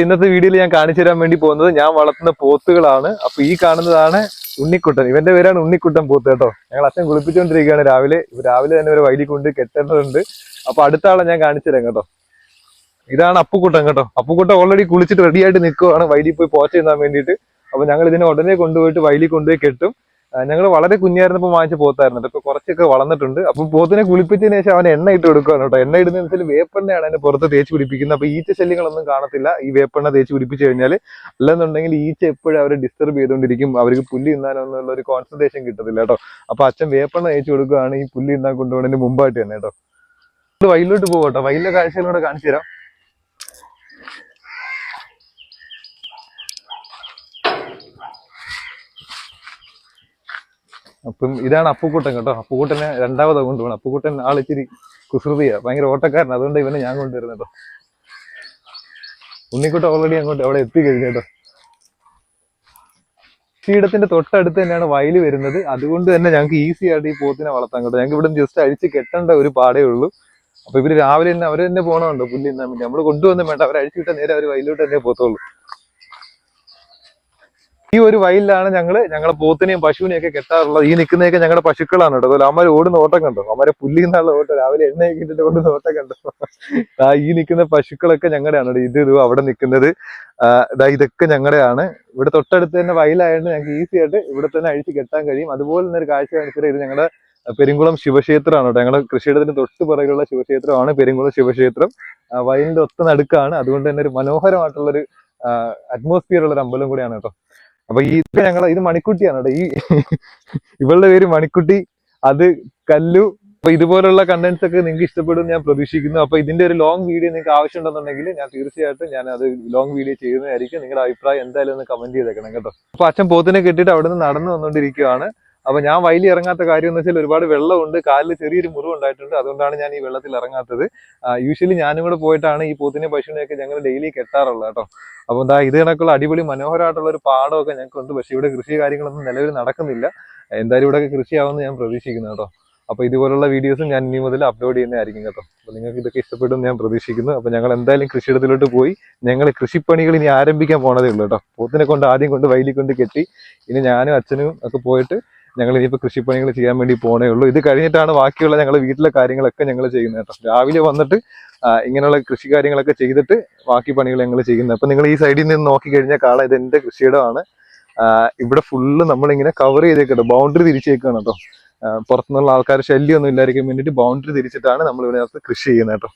ഇന്നത്തെ വീഡിയോയിൽ ഞാൻ കാണിച്ചു തരാൻ വേണ്ടി പോകുന്നത് ഞാൻ വളർത്തുന്ന പോത്തുകളാണ്. അപ്പൊ ഈ കാണുന്നതാണ് ഉണ്ണിക്കുട്ടൻ. ഇവന്റെ പേരാണ് ഉണ്ണിക്കുട്ടൻ പോത്ത് കേട്ടോ. ഞങ്ങൾ അച്ഛൻ കുളിപ്പിച്ചുകൊണ്ടിരിക്കുകയാണ് രാവിലെ. രാവിലെ തന്നെ ഒരു വൈലി കൊണ്ട് കെട്ടേണ്ടതുണ്ട്. അപ്പൊ അടുത്ത ആളെ ഞാൻ കാണിച്ചു തരാം കേട്ടോ. ഇതാണ് അപ്പുക്കുട്ടൻ കേട്ടോ. അപ്പുക്കുട്ടൻ ഓൾറെഡി കുളിച്ചിട്ട് റെഡി ആയിട്ട് നിൽക്കുവാണ് വൈലി പോയി പോച്ച ചെയ്യാൻ വേണ്ടിയിട്ട്. അപ്പൊ ഞങ്ങൾ ഇതിനെ ഉടനെ കൊണ്ടുപോയിട്ട് വൈലി കൊണ്ടുപോയി കെട്ടും. ഞങ്ങൾ വളരെ കുഞ്ഞായിരുന്നപ്പോൾ വാങ്ങിച്ച പോത്തായിരുന്നു. ഇപ്പൊ കുറച്ചൊക്കെ വളർന്നിട്ടുണ്ട്. അപ്പൊ പോത്തിനെ കുളിപ്പിച്ചതിന് ശേഷം അവൻ എണ്ണ ഇട്ട് കൊടുക്കുകയാണ് കേട്ടോ. എണ്ണ ഇടുന്ന വെച്ചാൽ വേപ്പെണ്ണയാണ് അതിന്റെ പുറത്ത് തേച്ച് പിടിപ്പിക്കുന്നത്. അപ്പൊ ഈച്ച ശല്യങ്ങളൊന്നും കാണത്തില്ല ഈ വേപ്പെണ്ണ തേച്ച് പിടിപ്പിച്ചു കഴിഞ്ഞാൽ. അല്ലെന്നുണ്ടെങ്കിൽ ഈച്ച എപ്പോഴും അവരെ ഡിസ്റ്റർബ് ചെയ്തുകൊണ്ടിരിക്കും. അവർക്ക് പുല്ല് തിന്നാനൊന്നുള്ള ഒരു കോൺസെൻട്രേഷൻ കിട്ടത്തില്ല കേട്ടോ. അപ്പൊ അച്ഛൻ വേപ്പെണ്ണ തേച്ച് കൊടുക്കുകയാണ് ഈ പുല്ല് തിന്നാൻ കൊണ്ടുപോകുന്നതിന് മുമ്പായിട്ട് തന്നെ കേട്ടോ. വയലിലോട്ട് പോകട്ടോ. വയലിലെ കാഴ്ചകളൂടെ കാണിച്ചു തരാം. അപ്പം ഇതാണ് അപ്പുക്കുട്ടൻ കേട്ടോ. അപ്പുക്കുട്ടനെ രണ്ടാമത് കൊണ്ടുപോകണം. അപ്പുക്കുട്ടൻ ആളിച്ചിരി കുസൃതിയാ, ഭയങ്കര ഓട്ടക്കാരൻ. അതുകൊണ്ട് ഇവനെ ഞാൻ കൊണ്ടുവരുന്നത് കേട്ടോ. ഉണ്ണിക്കുട്ടൻ ഓൾറെഡി അങ്ങോട്ട് അവിടെ എത്തിക്കഴിഞ്ഞു കേട്ടോ. കൃഷിയിടത്തിന്റെ തൊട്ടടുത്ത് തന്നെയാണ് വയല് വരുന്നത്. അതുകൊണ്ട് തന്നെ ഞങ്ങൾക്ക് ഈസി ആയിട്ട് ഈ പോത്തിനെ വളർത്താൻ കേട്ടോ. ഞങ്ങൾക്ക് ഇവിടെ ജസ്റ്റ് അഴിച്ച് കെട്ടേണ്ട ഒരു പാടേ ഉള്ളൂ. അപ്പൊ ഇവര് രാവിലെ തന്നെ അവര് തന്നെ പോകണമുണ്ടോ പുല്ല് തിന്നാൻ വേണ്ടി. നമ്മൾ കൊണ്ടുവന്നും വേണ്ട, അവർ അഴിച്ചു വിട്ടാൽ നേരെ അവർ വയലിലോട്ട് തന്നെ പോത്തുള്ളൂ. ഈ ഒരു വയലിലാണ് ഞങ്ങളെ പോത്തിനെയും പശുവിനെയും ഒക്കെ കെട്ടാറുള്ളത്. ഈ നിൽക്കുന്നതൊക്കെ ഞങ്ങളുടെ പശുക്കളാണ് കേട്ടോ. അതുപോലെ അമ്മ ഓടുന്ന ഓട്ടം കണ്ടോ, അമ്മരെ പുല്ലിന്നുള്ള ഓട്ടം. രാവിലെ എണ്ണയൊക്കെ ഇട്ടിട്ട് കൊണ്ട് ഓട്ടം കണ്ടോ. ഈ നിൽക്കുന്ന പശുക്കളൊക്കെ ഞങ്ങളുടെയാണ്. ഇത് അവിടെ നിൽക്കുന്നത് ഇതൊക്കെ ഞങ്ങളുടെയാണ്. ഇവിടെ തൊട്ടടുത്ത് തന്നെ വയലായതുകൊണ്ട് ഞങ്ങൾക്ക് ഈസി ആയിട്ട് ഇവിടെ തന്നെ അഴിച്ച് കെട്ടാൻ കഴിയും. അതുപോലെ തന്നെ ഒരു കാഴ്ച കാണിച്ചത് ഇത് ഞങ്ങളുടെ പെരുങ്കുളം ശിവക്ഷേത്രമാണ് കേട്ടോ. ഞങ്ങളുടെ കൃഷിയിടത്തിന് തൊട്ട് പുറകുള്ള ശിവക്ഷേത്രമാണ് പെരുങ്കുളം ശിവക്ഷേത്രം. വയലിന്റെ ഒത്ത നടുക്കാണ്. അതുകൊണ്ട് തന്നെ ഒരു മനോഹരമായിട്ടുള്ളൊരു അറ്റ്മോസ്ഫിയർ ഉള്ള ഒരു അമ്പലം കൂടിയാണ് കേട്ടോ. അപ്പൊ ഇത് മണിക്കുട്ടിയാണ് കേട്ടോ. ഇവളുടെ പേര് മണിക്കുട്ടി, അത് കല്ലു. അപ്പൊ ഇതുപോലുള്ള കണ്ടന്റ്സ് ഒക്കെ നിങ്ങൾക്ക് ഇഷ്ടപ്പെടും ഞാൻ പ്രതീക്ഷിക്കുന്നു. അപ്പൊ ഇതിന്റെ ഒരു ലോങ് വീഡിയോ നിങ്ങൾക്ക് ആവശ്യമുണ്ടെന്നുണ്ടെങ്കിൽ ഞാൻ തീർച്ചയായിട്ടും ഞാൻ അത് ലോങ് വീഡിയോ ചെയ്യുന്നതായിരിക്കും. നിങ്ങളുടെ അഭിപ്രായം എന്തായാലും ഒന്ന് കമന്റ് ചെയ്തേക്കണം കേട്ടോ. അപ്പൊ അച്ഛൻ പോത്തിനെ കെട്ടിയിട്ട് അവിടെ നിന്ന് നടന്നു വന്നുകൊണ്ടിരിക്കുകയാണ്. അപ്പൊ ഞാൻ വയലിൽ ഇറങ്ങാത്ത കാര്യം എന്ന് വെച്ചാൽ ഒരുപാട് വെള്ളമുണ്ട്, കാലിൽ ചെറിയൊരു മുറിവ് ഉണ്ടായിട്ടുണ്ട്. അതുകൊണ്ടാണ് ഞാൻ ഈ വെള്ളത്തിൽ ഇറങ്ങാത്തത്. യൂഷ്വലി ഞാനും കൂടെ പോയിട്ടാണ് ഈ പോത്തിനെ പശുവിനെയൊക്കെ ഞങ്ങൾ ഡെയിലി കെട്ടാറുള്ളത് കേട്ടോ. അപ്പൊ ഇത് കണക്കുള്ള അടിപൊളി മനോഹരമായിട്ടുള്ള ഒരു പാടമൊക്കെ ഞങ്ങൾക്കുണ്ട്. പക്ഷെ ഇവിടെ കൃഷി കാര്യങ്ങളൊന്നും നിലവിൽ നടക്കുന്നില്ല. എന്തായാലും ഇവിടെ കൃഷിയാവുമെന്ന് ഞാൻ പ്രതീക്ഷിക്കുന്നു കേട്ടോ. അപ്പൊ ഇതുപോലുള്ള വീഡിയോസും ഞാൻ ഇനി മുതൽ അപ്ലോഡ് ചെയ്യുന്നതായിരിക്കും കേട്ടോ. അപ്പൊ നിങ്ങൾക്ക് ഇതൊക്കെ ഇഷ്ടപ്പെടും ഞാൻ പ്രതീക്ഷിക്കുന്നു. അപ്പൊ ഞങ്ങൾ എന്തായാലും കൃഷിയിടത്തിലോട്ട് പോയി ഞങ്ങൾ കൃഷിപ്പണികൾ ഇനി ആരംഭിക്കാൻ പോണതേ ഉള്ളൂ കേട്ടോ. പോത്തിനെ കൊണ്ട് ആദ്യം കൊണ്ട് വയലിൽ കൊണ്ട് കെട്ടി ഇനി ഞാനും അച്ഛനും ഒക്കെ പോയിട്ട് ഞങ്ങൾ ഇനിയിപ്പോൾ കൃഷിപ്പണികൾ ചെയ്യാൻ വേണ്ടി പോണേ ഉള്ളൂ. ഇത് കഴിഞ്ഞിട്ടാണ് ബാക്കിയുള്ള ഞങ്ങളുടെ വീട്ടിലെ കാര്യങ്ങളൊക്കെ ഞങ്ങൾ ചെയ്യുന്നത് കേട്ടോ. രാവിലെ വന്നിട്ട് ഇങ്ങനെയുള്ള കൃഷി കാര്യങ്ങളൊക്കെ ചെയ്തിട്ട് ബാക്കി പണികൾ ഞങ്ങൾ ചെയ്യുന്നത്. അപ്പൊ നിങ്ങൾ ഈ സൈഡിൽ നിന്ന് നോക്കി കഴിഞ്ഞാൽ കാണാം, ഇത് എന്റെ കൃഷിയിടമാണ്. ഇവിടെ ഫുള്ള് നമ്മളിങ്ങനെ കവർ ചെയ്തേക്കട്ടോ, ബൗണ്ടറി തിരിച്ചേക്കാണ് കേട്ടോ. പുറത്തുനിന്നുള്ള ആൾക്കാർ ശല്യമൊന്നും ഇല്ലായിരിക്കാൻ വേണ്ടിയിട്ട് ബൗണ്ടറി തിരിച്ചിട്ടാണ് നമ്മൾ ഇവിടെ കൃഷി ചെയ്യുന്നത് കേട്ടോ.